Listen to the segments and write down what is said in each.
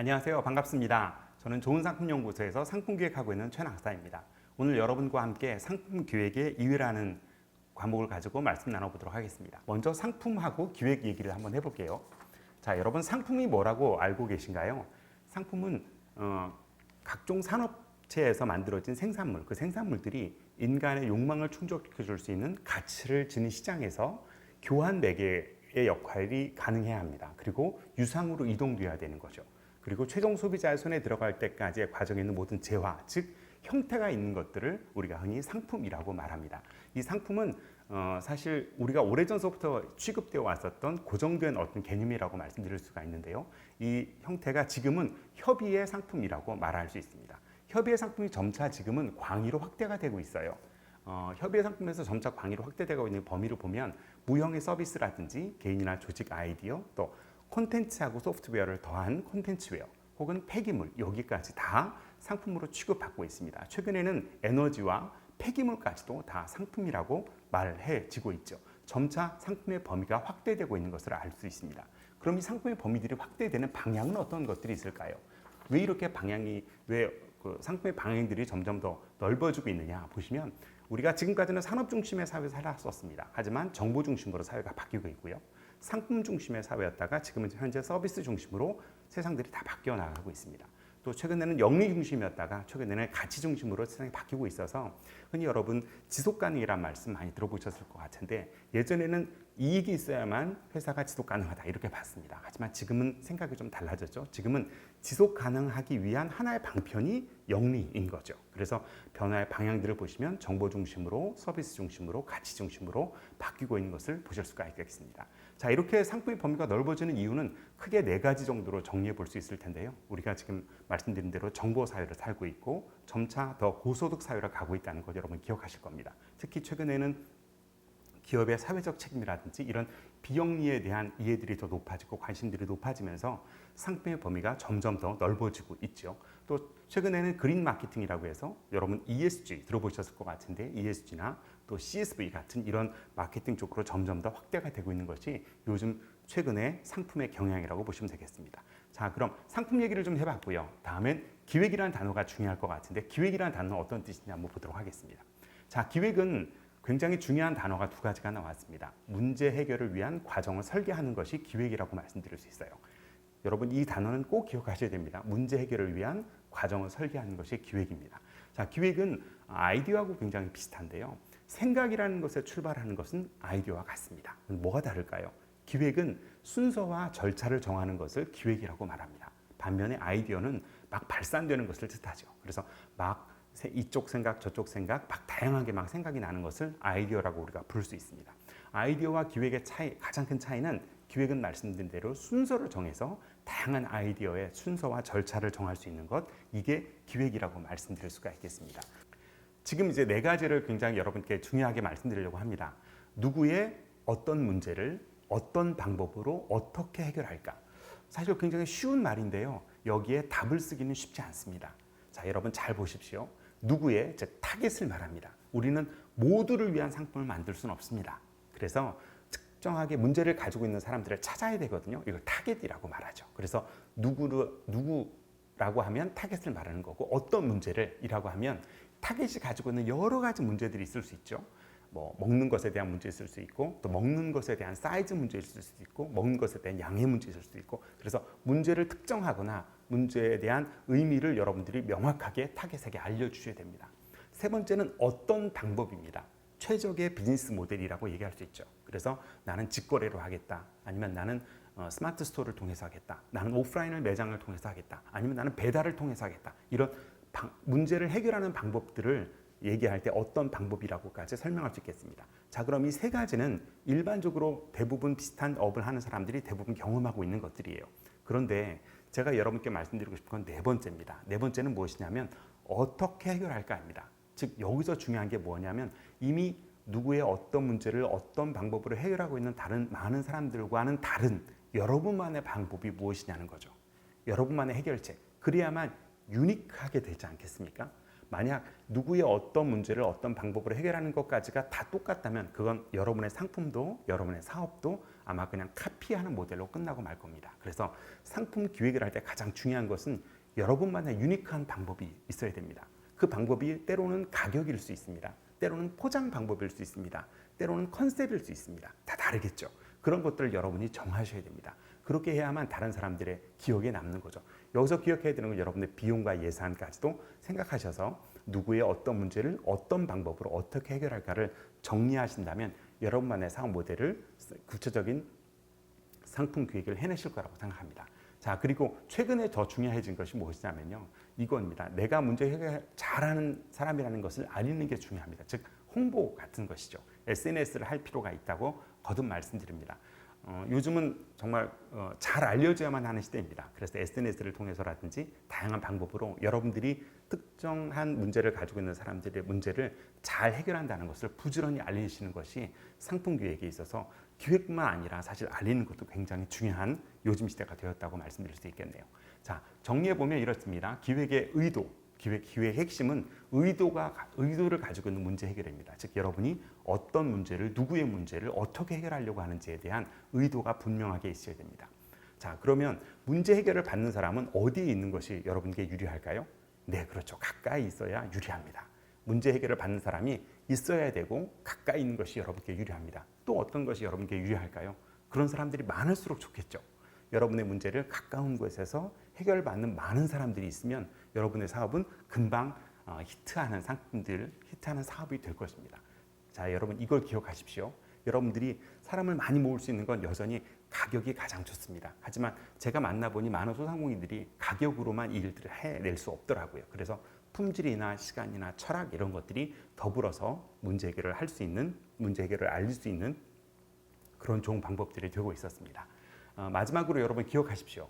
안녕하세요. 반갑습니다. 저는 좋은상품연구소에서 상품기획하고 있는 최낙사입니다. 오늘 여러분과 함께 상품기획의 이유라는 과목을 가지고 말씀 나눠보도록 하겠습니다. 먼저 상품하고 기획 얘기를 한번 해볼게요. 자, 여러분 상품이 뭐라고 알고 계신가요? 상품은 각종 산업체에서 만들어진 생산물, 그 생산물들이 인간의 욕망을 충족시켜 줄 수 있는 가치를 지닌 시장에서 교환 매개의 역할이 가능해야 합니다. 그리고 유상으로 이동돼야 되는 거죠. 그리고 최종 소비자의 손에 들어갈 때까지의 과정에 있는 모든 재화, 즉 형태가 있는 것들을 우리가 흔히 상품이라고 말합니다. 이 상품은 사실 우리가 오래전서부터 취급되어 왔었던 고정된 어떤 개념이라고 말씀드릴 수가 있는데요. 이 형태가 지금은 협의의 상품이라고 말할 수 있습니다. 협의의 상품이 점차 지금은 광의로 확대가 되고 있어요. 협의의 상품에서 점차 광의로 확대되고 있는 범위를 보면 무형의 서비스라든지 개인이나 조직 아이디어, 또 콘텐츠하고 소프트웨어를 더한 콘텐츠웨어 혹은 폐기물, 여기까지 다 상품으로 취급받고 있습니다. 최근에는 에너지와 폐기물까지도 다 상품이라고 말해지고 있죠. 점차 상품의 범위가 확대되고 있는 것을 알 수 있습니다. 그럼 이 상품의 범위들이 확대되는 방향은 어떤 것들이 있을까요? 왜 이렇게 상품의 방향들이 점점 더 넓어지고 있느냐 보시면, 우리가 지금까지는 산업 중심의 사회에서 살았었습니다. 하지만 정보 중심으로 사회가 바뀌고 있고요. 상품 중심의 사회였다가 지금은 현재 서비스 중심으로 세상들이 다 바뀌어 나가고 있습니다. 또 최근에는 영리 중심이었다가 최근에는 가치 중심으로 세상이 바뀌고 있어서 흔히 여러분 지속 가능이란 말씀 많이 들어보셨을 것 같은데, 예전에는 이익이 있어야만 회사가 지속 가능하다 이렇게 봤습니다. 하지만 지금은 생각이 좀 달라졌죠. 지금은 지속 가능하기 위한 하나의 방편이 영리인 거죠. 그래서 변화의 방향들을 보시면 정보 중심으로, 서비스 중심으로, 가치 중심으로 바뀌고 있는 것을 보실 수가 있겠습니다. 자, 이렇게 상품의 범위가 넓어지는 이유는 크게 4가지 정도로 정리해 볼 수 있을 텐데요. 우리가 지금 말씀드린 대로 정보 사회를 살고 있고 점차 더 고소득 사회로 가고 있다는 것 여러분 기억하실 겁니다. 특히 최근에는 기업의 사회적 책임이라든지 이런 비영리에 대한 이해들이 더 높아지고 관심들이 높아지면서 상품의 범위가 점점 더 넓어지고 있죠. 또 최근에는 그린 마케팅이라고 해서 여러분 ESG 들어보셨을 것 같은데, ESG나 또 CSV 같은 이런 마케팅 쪽으로 점점 더 확대가 되고 있는 것이 요즘 최근의 상품의 경향이라고 보시면 되겠습니다. 자, 그럼 상품 얘기를 좀 해봤고요. 다음엔 기획이라는 단어가 중요할 것 같은데, 기획이라는 단어는 어떤 뜻이냐 한번 보도록 하겠습니다. 자, 기획은 굉장히 중요한 단어가 2가지가 나왔습니다. 문제 해결을 위한 과정을 설계하는 것이 기획이라고 말씀드릴 수 있어요. 여러분 이 단어는 꼭 기억하셔야 됩니다. 문제 해결을 위한 과정을 설계하는 것이 기획입니다. 자, 기획은 아이디어하고 굉장히 비슷한데요. 생각이라는 것에 출발하는 것은 아이디어와 같습니다. 뭐가 다를까요? 기획은 순서와 절차를 정하는 것을 기획이라고 말합니다. 반면에 아이디어는 막 발산되는 것을 뜻하죠. 그래서 막 이쪽 생각 저쪽 생각 막 다양하게 막 생각이 나는 것을 아이디어라고 우리가 부를 수 있습니다. 아이디어와 기획의 가장 큰 차이는, 기획은 말씀드린 대로 순서를 정해서 다양한 아이디어의 순서와 절차를 정할 수 있는 것, 이게 기획이라고 말씀드릴 수가 있겠습니다. 지금 이제 4가지를 굉장히 여러분께 중요하게 말씀드리려고 합니다. 누구의 어떤 문제를 어떤 방법으로 어떻게 해결할까? 사실 굉장히 쉬운 말인데요. 여기에 답을 쓰기는 쉽지 않습니다. 자, 여러분 잘 보십시오. 누구의, 즉 타겟을 말합니다. 우리는 모두를 위한 상품을 만들 수는 없습니다. 그래서 특정하게 문제를 가지고 있는 사람들을 찾아야 되거든요. 이걸 타겟이라고 말하죠. 그래서 누구라고 하면 타겟을 말하는 거고, 어떤 문제를 이라고 하면 타겟이 가지고 있는 여러 가지 문제들이 있을 수 있죠. 뭐 먹는 것에 대한 문제 있을 수 있고, 또 먹는 것에 대한 사이즈 문제 있을 수 있고, 먹는 것에 대한 양의 문제 있을 수 있고, 그래서 문제를 특정하거나 문제에 대한 의미를 여러분들이 명확하게 타겟에게 알려주셔야 됩니다. 3번째는 어떤 방법입니다. 최적의 비즈니스 모델이라고 얘기할 수 있죠. 그래서 나는 직거래로 하겠다, 아니면 나는 스마트 스토어를 통해서 하겠다, 나는 오프라인을 매장을 통해서 하겠다, 아니면 나는 배달을 통해서 하겠다, 이런 문제를 해결하는 방법들을 얘기할 때 어떤 방법이라고까지 설명할 수 있겠습니다. 자, 그럼 이 3가지는 일반적으로 대부분 비슷한 업을 하는 사람들이 대부분 경험하고 있는 것들이에요. 그런데 제가 여러분께 말씀드리고 싶은 건 4번째입니다. 4번째는 무엇이냐면 어떻게 해결할까입니다. 즉 여기서 중요한 게 뭐냐면, 이미 누구의 어떤 문제를 어떤 방법으로 해결하고 있는 다른 많은 사람들과는 다른 여러분만의 방법이 무엇이냐는 거죠. 여러분만의 해결책. 그래야만 유니크하게 되지 않겠습니까? 만약 누구의 어떤 문제를 어떤 방법으로 해결하는 것까지가 다 똑같다면 그건 여러분의 상품도 여러분의 사업도 아마 그냥 카피하는 모델로 끝나고 말 겁니다. 그래서 상품 기획을 할 때 가장 중요한 것은 여러분만의 유니크한 방법이 있어야 됩니다. 그 방법이 때로는 가격일 수 있습니다. 때로는 포장 방법일 수 있습니다. 때로는 컨셉일 수 있습니다. 다 다르겠죠. 그런 것들을 여러분이 정하셔야 됩니다. 그렇게 해야만 다른 사람들의 기억에 남는 거죠. 여기서 기억해야 되는 건 여러분의 비용과 예산까지도 생각하셔서 누구의 어떤 문제를 어떤 방법으로 어떻게 해결할까를 정리하신다면 여러분만의 사업 모델을 구체적인 상품 기획을 해내실 거라고 생각합니다. 자, 그리고 최근에 더 중요해진 것이 무엇이냐면요. 이겁니다. 내가 문제 해결 잘하는 사람이라는 것을 알리는 게 중요합니다. 즉 홍보 같은 것이죠. SNS를 할 필요가 있다고 거듭 말씀드립니다. 요즘은 정말 잘 알려져야만 하는 시대입니다. 그래서 SNS를 통해서라든지 다양한 방법으로 여러분들이 특정한 문제를 가지고 있는 사람들의 문제를 잘 해결한다는 것을 부지런히 알리시는 것이 상품 기획에 있어서 기획뿐만 아니라 사실 알리는 것도 굉장히 중요한 요즘 시대가 되었다고 말씀드릴 수 있겠네요. 자, 정리해보면 이렇습니다. 기획의 의도, 기획의 핵심은 의도를 가지고 있는 문제 해결입니다. 즉 여러분이 어떤 문제를 누구의 문제를 어떻게 해결하려고 하는지에 대한 의도가 분명하게 있어야 됩니다. 자, 그러면 문제 해결을 받는 사람은 어디에 있는 것이 여러분께 유리할까요? 네, 그렇죠. 가까이 있어야 유리합니다. 문제 해결을 받는 사람이 있어야 되고 가까이 있는 것이 여러분께 유리합니다. 또 어떤 것이 여러분께 유리할까요? 그런 사람들이 많을수록 좋겠죠. 여러분의 문제를 가까운 곳에서 해결받는 많은 사람들이 있으면 여러분의 사업은 금방 히트하는 상품들, 히트하는 사업이 될 것입니다. 자, 여러분 이걸 기억하십시오. 여러분들이 사람을 많이 모을 수 있는 건 여전히 가격이 가장 좋습니다. 하지만 제가 만나보니 많은 소상공인들이 가격으로만 일들을 해낼 수 없더라고요. 그래서 품질이나 시간이나 철학 이런 것들이 더불어서 문제 해결을 할 수 있는, 문제 해결을 알릴 수 있는 그런 좋은 방법들이 되고 있었습니다. 마지막으로 여러분 기억하십시오.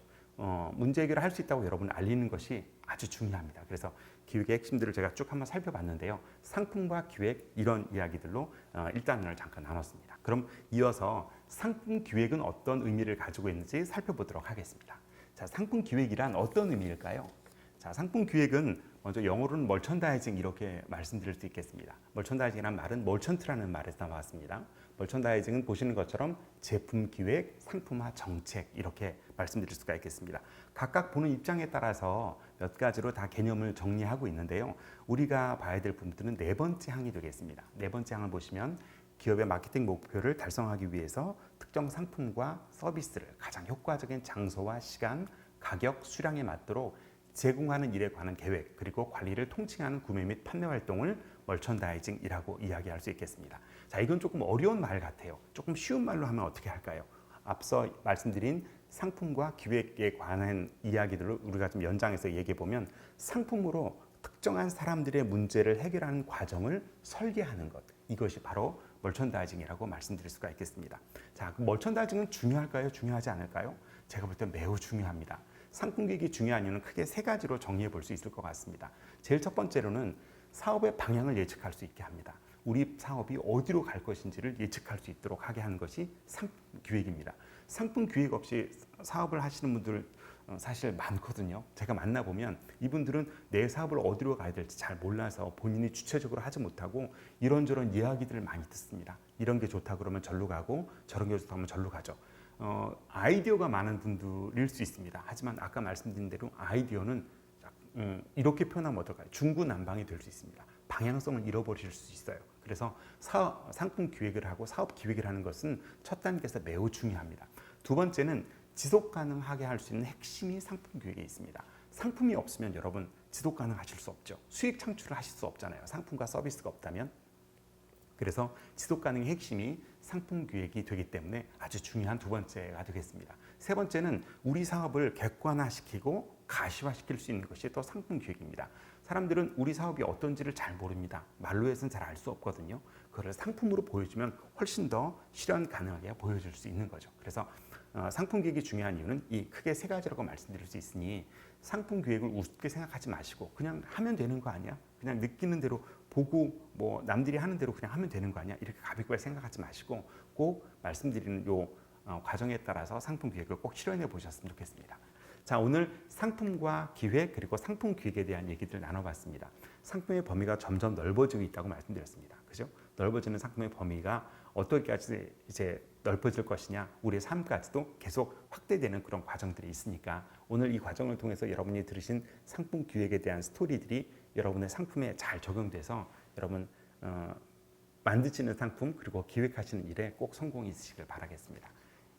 문제 해결을 할 수 있다고 여러분을 알리는 것이 아주 중요합니다. 그래서 기획의 핵심들을 제가 쭉 한번 살펴봤는데요. 상품과 기획 이런 이야기들로 1단원을 잠깐 나눴습니다. 그럼 이어서 상품 기획은 어떤 의미를 가지고 있는지 살펴보도록 하겠습니다. 자, 상품 기획이란 어떤 의미일까요? 자, 상품 기획은 먼저 영어로는 멀천다이징 이렇게 말씀드릴 수 있겠습니다. 멀천다이징이라는 말은 멀천트라는 말에서 나왔습니다. 멀천다이징은 보시는 것처럼 제품 기획, 상품화 정책 이렇게 말씀드릴 수가 있겠습니다. 각각 보는 입장에 따라서 몇 가지로 다 개념을 정리하고 있는데요. 우리가 봐야 될 부분들은 네 번째 항이 되겠습니다. 네 번째 항을 보시면 기업의 마케팅 목표를 달성하기 위해서 특정 상품과 서비스를 가장 효과적인 장소와 시간, 가격, 수량에 맞도록 제공하는 일에 관한 계획 그리고 관리를 통칭하는 구매 및 판매 활동을 멀천다이징이라고 이야기할 수 있겠습니다. 자, 이건 조금 어려운 말 같아요. 조금 쉬운 말로 하면 어떻게 할까요? 앞서 말씀드린 상품과 기획에 관한 이야기들을 우리가 좀 연장해서 얘기해 보면 상품으로 특정한 사람들의 문제를 해결하는 과정을 설계하는 것, 이것이 바로 멀천다이징이라고 말씀드릴 수가 있겠습니다. 자, 멀천다이징은 중요할까요? 중요하지 않을까요? 제가 볼 때 매우 중요합니다. 상품 기획이 중요한 이유는 크게 세 가지로 정리해 볼 수 있을 것 같습니다. 제일 첫 번째로는 사업의 방향을 예측할 수 있게 합니다. 우리 사업이 어디로 갈 것인지를 예측할 수 있도록 하게 하는 것이 상품 기획입니다. 상품 기획 없이 사업을 하시는 분들 사실 많거든요. 제가 만나보면 이분들은 내 사업을 어디로 가야 될지 잘 몰라서 본인이 주체적으로 하지 못하고 이런저런 이야기들을 많이 듣습니다. 이런 게 좋다 그러면 절로 가고 저런 게 좋다 하면 절로 가죠. 아이디어가 많은 분들일 수 있습니다. 하지만 아까 말씀드린 대로 아이디어는 이렇게 표현하면 어떨까요? 중구난방이 될 수 있습니다. 방향성을 잃어버릴 수 있어요. 그래서 상품 기획을 하고 사업 기획을 하는 것은 첫 단계에서 매우 중요합니다. 두 번째는 지속 가능하게 할 수 있는 핵심이 상품 기획에 있습니다. 상품이 없으면 여러분 지속 가능하실 수 없죠. 수익 창출을 하실 수 없잖아요. 상품과 서비스가 없다면. 그래서 지속 가능의 핵심이 상품 기획이 되기 때문에 아주 중요한 두 번째가 되겠습니다. 세 번째는 우리 사업을 객관화시키고 가시화시킬 수 있는 것이 또 상품 기획입니다. 사람들은 우리 사업이 어떤지를 잘 모릅니다. 말로 해서는 잘 알 수 없거든요. 그걸 상품으로 보여주면 훨씬 더 실현 가능하게 보여줄 수 있는 거죠. 그래서 상품 기획이 중요한 이유는 이 크게 세 가지라고 말씀드릴 수 있으니 상품 기획을 우습게 생각하지 마시고 그냥 하면 되는 거 아니야? 그냥 느끼는 대로 보고 뭐 남들이 하는 대로 그냥 하면 되는 거 아니야? 이렇게 가볍게 생각하지 마시고 꼭 말씀드리는 요 과정에 따라서 상품 기획을 꼭 실현해 보셨으면 좋겠습니다. 자, 오늘 상품과 기획 그리고 상품 기획에 대한 얘기들 나눠봤습니다. 상품의 범위가 점점 넓어지고 있다고 말씀드렸습니다. 그죠? 넓어지는 상품의 범위가 어떻게까지 이제 넓어질 것이냐, 우리의 삶까지도 계속 확대되는 그런 과정들이 있으니까 오늘 이 과정을 통해서 여러분이 들으신 상품 기획에 대한 스토리들이 여러분의 상품에 잘 적용돼서 여러분 만드시는 상품 그리고 기획하시는 일에 꼭 성공이 있으시길 바라겠습니다.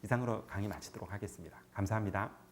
이상으로 강의 마치도록 하겠습니다. 감사합니다.